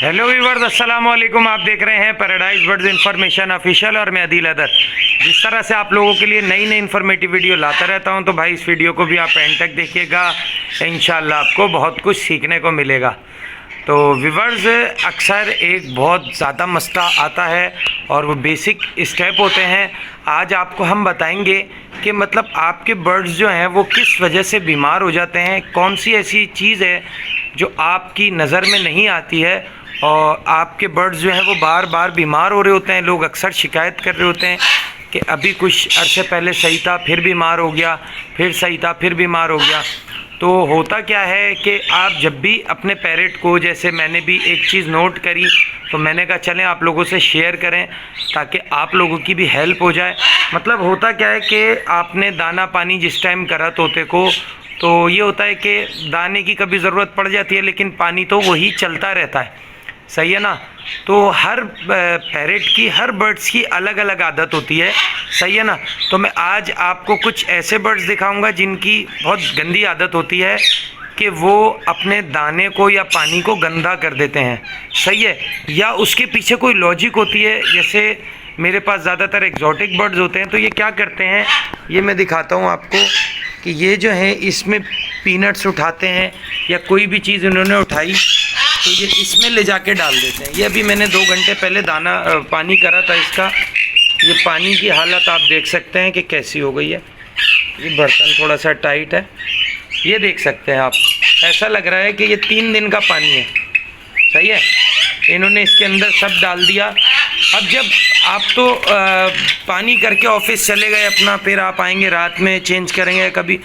Hello viewers, अस्सलाम वालेकुम। आप देख रहे हैं पैराडाइज बर्ड्स इन्फॉर्मेशन ऑफिशियल और मैं अदील अदर। जिस तरह से आप लोगों के लिए नई नई इन्फॉर्मेटिव वीडियो लाता रहता हूं, तो भाई इस वीडियो को भी आप एंड तक देखिएगा। इंशाल्लाह आपको बहुत कुछ सीखने को मिलेगा। तो व्यूअर्स, अक्सर एक बहुत ज़्यादा मसला आता है और वो बेसिक स्टेप होते हैं। आज आपको हम बताएंगे कि मतलब आपके बर्ड्स जो हैं वो किस वजह से बीमार हो जाते हैं, कौन सी ऐसी चीज़ है जो आपकी नज़र में नहीं आती है और आपके बर्ड्स जो हैं वो बार बार बीमार हो रहे होते हैं। लोग अक्सर शिकायत कर रहे होते हैं कि अभी कुछ अरसे पहले सही था, फिर बीमार हो गया, फिर सही था, फिर बीमार हो गया। तो होता क्या है कि आप जब भी अपने पैरेट को, जैसे मैंने भी एक चीज़ नोट करी तो मैंने कहा चलें आप लोगों से शेयर करें ताकि आप लोगों की भी हेल्प हो जाए। मतलब होता क्या है कि आपने दाना पानी जिस टाइम करा तोते को, तो ये होता है कि दाने की कभी ज़रूरत पड़ जाती है लेकिन पानी तो वही चलता रहता है, सही है ना। तो हर पैरेट की, हर बर्ड्स की अलग अलग आदत होती है, सही है ना। तो मैं आज आपको कुछ ऐसे बर्ड्स दिखाऊंगा जिनकी बहुत गंदी आदत होती है कि वो अपने दाने को या पानी को गंदा कर देते हैं, सही है। या उसके पीछे कोई लॉजिक होती है। जैसे मेरे पास ज़्यादातर एग्जॉटिक बर्ड्स होते हैं, तो ये क्या करते हैं, ये मैं दिखाता हूँ आपको कि ये जो है इसमें पीनट्स उठाते हैं या कोई भी चीज़ इन्होंने उठाई तो ये इसमें ले जाके डाल देते हैं। ये अभी मैंने 2 घंटे पहले दाना पानी करा था इसका। ये पानी की हालत आप देख सकते हैं कि कैसी हो गई है। ये बर्तन थोड़ा सा टाइट है, ये देख सकते हैं आप। ऐसा लग रहा है कि ये 3 दिन का पानी है, सही है। इन्होंने इसके अंदर सब डाल दिया। अब जब आप तो पानी करके ऑफिस चले गए अपना, फिर आप आएंगे रात में चेंज करेंगे कभी,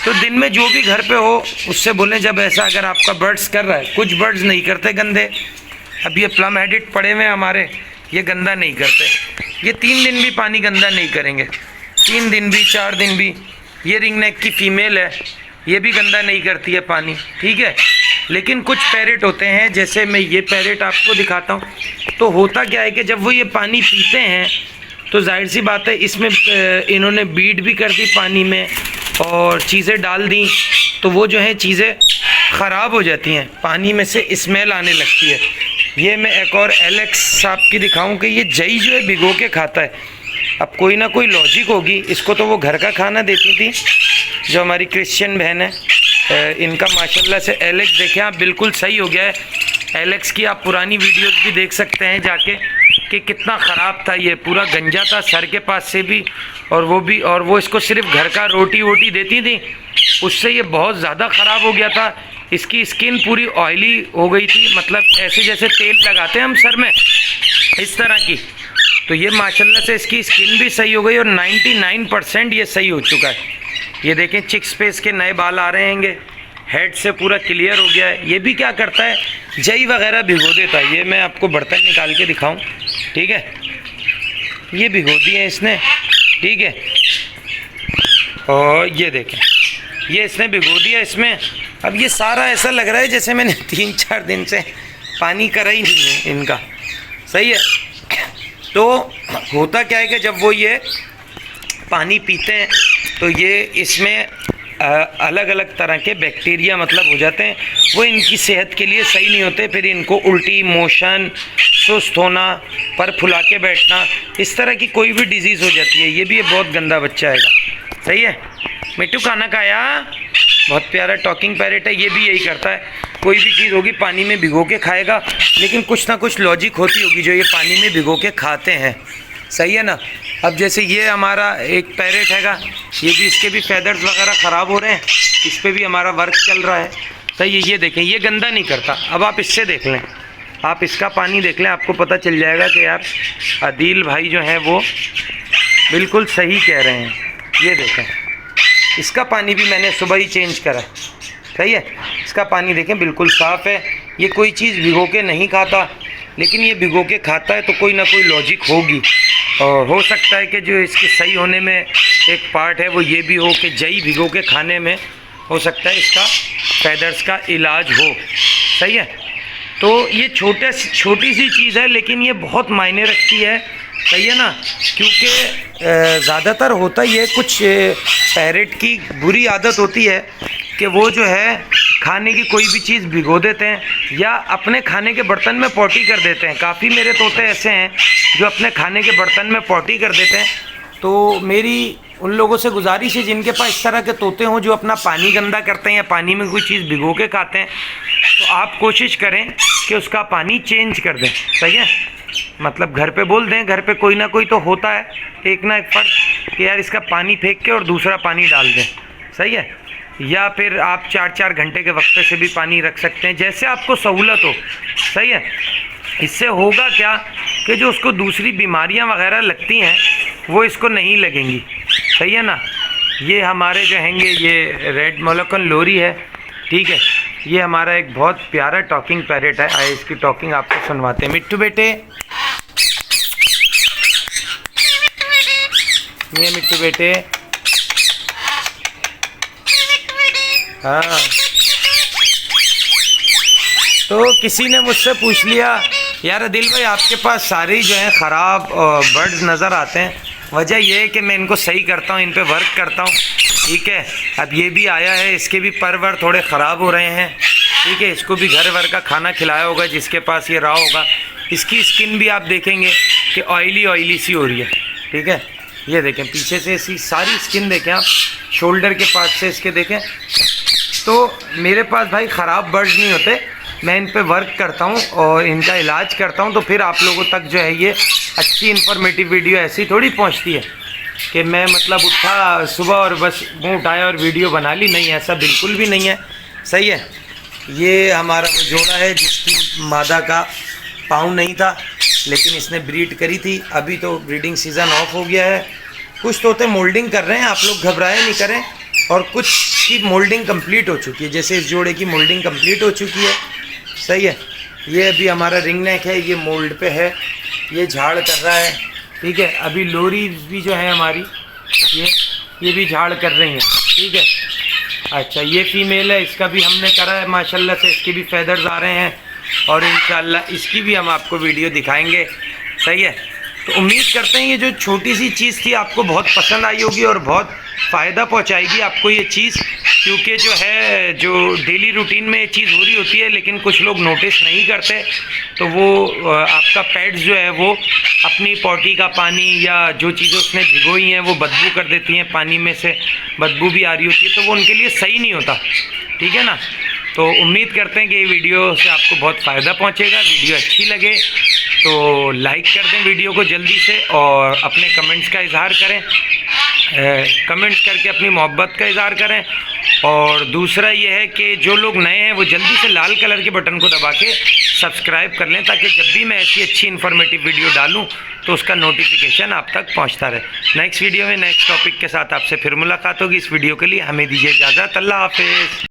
तो दिन में जो भी घर पे हो उससे बोलें जब ऐसा अगर आपका बर्ड्स कर रहा है। कुछ बर्ड्स नहीं करते गंदे, अब ये प्लम हेडेड पड़े हुए हमारे, ये गंदा नहीं करते। ये 3 दिन भी पानी गंदा नहीं करेंगे, 3 दिन भी, 4 दिन भी। ये रिंग नेक की फ़ीमेल है, ये भी गंदा नहीं करती है पानी, ठीक है। लेकिन कुछ पैरेट होते हैं, जैसे मैं ये पैरेट आपको दिखाता हूँ। तो होता क्या है कि जब वो ये पानी पीते हैं तो जाहिर सी बात है इसमें इन्होंने बीट भी कर दी पानी में और चीज़ें डाल दी, तो वो जो है चीज़ें ख़राब हो जाती हैं, पानी में से स्मेल आने लगती है। ये मैं एक और एलेक्स साहब की दिखाऊं कि ये जई जो है भिगो के खाता है। अब कोई ना कोई लॉजिक होगी। इसको तो वो घर का खाना देती थी जो हमारी क्रिश्चियन बहन है। इनका माशाल्लाह से एलेक्स देखें आप, बिल्कुल सही हो गया है। एलेक्स की आप पुरानी वीडियोस भी देख सकते हैं जाके कि कितना ख़राब था। ये पूरा गंजा था सर के पास से भी और वो भी, और वो इसको सिर्फ घर का रोटी वोटी देती थी, उससे ये बहुत ज़्यादा ख़राब हो गया था। इसकी स्किन पूरी ऑयली हो गई थी, मतलब ऐसे जैसे तेल लगाते हैं हम सर में, इस तरह की। तो ये माशाल्लाह से इसकी स्किन भी सही हो गई और 99% ये सही हो चुका है। ये देखें चिक्स पे इसके नए बाल आ रहे हैंगे, हेड से पूरा क्लियर हो गया है। ये भी क्या करता है, जई वगैरह भिगो देता है। ये मैं आपको बर्तन निकाल के दिखाऊं, ठीक है। ये भिगो दिए इसने, ठीक है। और ये देखें, ये इसने भिगो दिया इसमें। अब ये सारा ऐसा लग रहा है जैसे मैंने 3-4 दिन से पानी करा ही नहीं है इनका, सही है। तो होता क्या है कि जब वो ये पानी पीते हैं तो ये इसमें अलग अलग तरह के बैक्टीरिया मतलब हो जाते हैं, वो इनकी सेहत के लिए सही नहीं होते। फिर इनको उल्टी, मोशन, सुस्त होना, पर फुला के बैठना, इस तरह की कोई भी डिजीज़ हो जाती है। ये भी बहुत गंदा बच्चा आएगा, सही है। मिट्टू खाना खाया, बहुत प्यारा टॉकिंग पैरेट है। ये भी यही करता है, कोई भी चीज़ होगी पानी में भिगो के खाएगा, लेकिन कुछ ना कुछ लॉजिक होती होगी जो ये पानी में भिगो के खाते हैं, सही है ना। अब जैसे ये हमारा एक पैरेट हैगा, ये भी, इसके भी फैदर्स वगैरह ख़राब हो रहे हैं, इस पर भी हमारा वर्क चल रहा है, सही है। ये देखें, ये गंदा नहीं करता। अब आप इससे देख लें, आप इसका पानी देख लें, आपको पता चल जाएगा कि यार अदील भाई जो हैं वो बिल्कुल सही कह रहे हैं। ये देखें, इसका पानी भी मैंने सुबह ही चेंज करा, सही है। इसका पानी देखें बिल्कुल साफ़ है। ये कोई चीज़ भिगो के नहीं खाता, लेकिन ये भिगो के खाता है तो कोई ना कोई लॉजिक होगी। और हो सकता है कि जो इसके सही होने में एक पार्ट है वो ये भी हो कि जई भिगो के खाने में हो सकता है इसका फैदर्स का इलाज हो, सही है। तो ये छोटी सी चीज़ है लेकिन ये बहुत मायने रखती है, सही है ना। क्योंकि ज़्यादातर होता ये कुछ पैरेट की बुरी आदत होती है कि वो जो है खाने की कोई भी चीज़ भिगो देते हैं या अपने खाने के बर्तन में पॉटी कर देते हैं। काफ़ी मेरे तोते ऐसे हैं जो अपने खाने के बर्तन में पॉटी कर देते हैं। तो मेरी उन लोगों से गुजारिश है जिनके पास इस तरह के तोते हों जो अपना पानी गंदा करते हैं या पानी में कोई चीज़ भिगो के खाते हैं, तो आप कोशिश करें कि उसका पानी चेंज कर दें। सही है, मतलब घर पे बोल दें, घर पे कोई ना कोई तो होता है एक ना एक फर्क कि यार इसका पानी फेंक के और दूसरा पानी डाल दें। सही है, या फिर आप 4-4 घंटे के वक्फे से भी पानी रख सकते हैं, जैसे आपको सहूलत हो। सही है, इससे होगा क्या कि जो उसको दूसरी बीमारियां वगैरह लगती हैं वो इसको नहीं लगेंगी। सही है ना। ये हमारे जो हैंगे ये रेड मोलोकन लोरी है, ठीक है। ये हमारा एक बहुत प्यारा टॉकिंग पैरेट है। आए इसकी टॉकिंग आपको सुनवाते हैं। मिट्टू बेटे, ये मिट्टू बेटे, हाँ। तो किसी ने मुझसे पूछ लिया यार दिल भाई आपके पास सारे जो हैं ख़राब बर्ड्स नज़र आते हैं, वजह यह है कि मैं इनको सही करता हूँ, इन पे वर्क करता हूँ, ठीक है। अब ये भी आया है, इसके भी पर वर थोड़े ख़राब हो रहे हैं, ठीक है। इसको भी घर वर का खाना खिलाया होगा जिसके पास ये रहा होगा। इसकी स्किन भी आप देखेंगे कि ऑयली सी हो रही है, ठीक है। ये देखें पीछे से इसकी सारी स्किन देखें आप, शोल्डर के पास से इसके देखें। तो मेरे पास भाई ख़राब बर्ड्स नहीं होते, मैं इन पे वर्क करता हूँ और इनका इलाज करता हूँ। तो फिर आप लोगों तक जो है ये अच्छी इन्फॉर्मेटिव वीडियो ऐसी थोड़ी पहुँचती है कि मैं मतलब उठा सुबह और बस मुँह उठाया और वीडियो बना ली। नहीं, ऐसा बिल्कुल भी नहीं है। सही है, ये हमारा वो जोड़ा है जिसकी मादा का पाँव नहीं था लेकिन इसने ब्रीड करी थी। अभी तो ब्रीडिंग सीज़न ऑफ हो गया है। कुछ तोते मोल्डिंग कर रहे हैं, आप लोग घबराए नहीं करें। और कुछ की मोल्डिंग कंप्लीट हो चुकी है, जैसे इस जोड़े की मोल्डिंग कंप्लीट हो चुकी है। सही है, ये अभी हमारा रिंग नेक है, ये मोल्ड पे है, ये झाड़ कर रहा है, ठीक है। अभी लोरी भी जो है हमारी ये भी झाड़ कर रही हैं, ठीक है। अच्छा, ये फीमेल है, इसका भी हमने करा है माशाल्लाह से, इसके भी फेदर्स आ रहे हैं और इंशाल्लाह इसकी भी हम आपको वीडियो दिखाएंगे। सही है, तो उम्मीद करते हैं ये जो छोटी सी चीज़ थी आपको बहुत पसंद आई होगी और बहुत फ़ायदा पहुंचाएगी आपको ये चीज़, क्योंकि जो है जो डेली रूटीन में ये चीज़ हो रही होती है लेकिन कुछ लोग नोटिस नहीं करते। तो वो आपका पेट्स जो है वो अपनी पॉटी का पानी या जो चीज़ें उसने भिगोई हैं वो बदबू कर देती हैं, पानी में से बदबू भी आ रही होती है, तो वो उनके लिए सही नहीं होता, ठीक है ना। तो उम्मीद करते हैं कि ये वीडियो से आपको बहुत फ़ायदा पहुंचेगा। वीडियो अच्छी लगे तो लाइक कर दें वीडियो को जल्दी से और अपने कमेंट्स का इजहार करें, कमेंट्स करके अपनी मोहब्बत का इजहार करें। और दूसरा ये है कि जो लोग नए हैं वो जल्दी से लाल कलर के बटन को दबा के सब्सक्राइब कर लें ताकि जब भी मैं ऐसी अच्छी इन्फॉर्मेटिव वीडियो डालूं तो उसका नोटिफिकेशन आप तक पहुंचता रहे। नेक्स्ट वीडियो में नेक्स्ट टॉपिक के साथ आपसे फिर मुलाकात होगी। इस वीडियो के लिए हमें दीजिए इजाज़त। अल्लाह हाफिज़।